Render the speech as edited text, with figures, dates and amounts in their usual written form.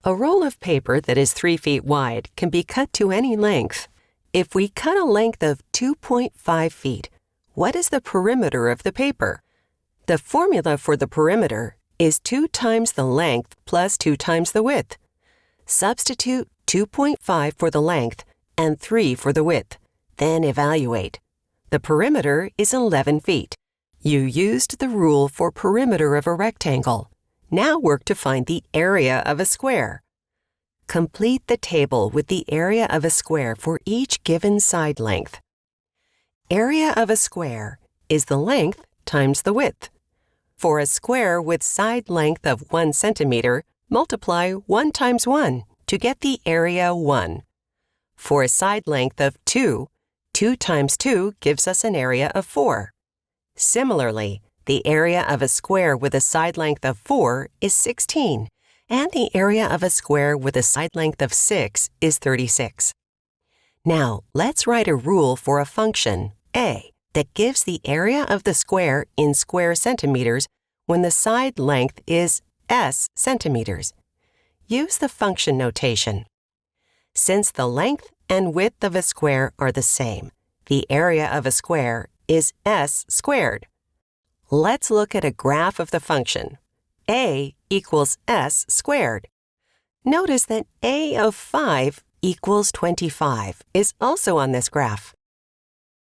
A roll of paper that is 3 feet wide can be cut to any length. If we cut a length of 2.5 feet, what is the perimeter of the paper? The formula for the perimeter is 2 times the length plus 2 times the width. Substitute 2.5 for the length and 3 for the width, then evaluate. The perimeter is 11 feet. You used the rule for perimeter of a rectangle. Now work to find the area of a square. Complete the table with the area of a square for each given side length. Area of a square is the length times the width. For a square with side length of 1 centimeter, multiply 1 times 1 to get the area 1. For a side length of 2, 2 times 2 gives us an area of 4. Similarly, the area of a square with a side length of 4 is 16, and the area of a square with a side length of 6 is 36. Now, let's write a rule for a function, a, that gives the area of the square in square centimeters when the side length is s centimeters. Use the function notation. Since the length and width of a square are the same, the area of a square is s squared. Let's look at a graph of the function. A equals s squared. Notice that a of 5 equals 25 is also on this graph.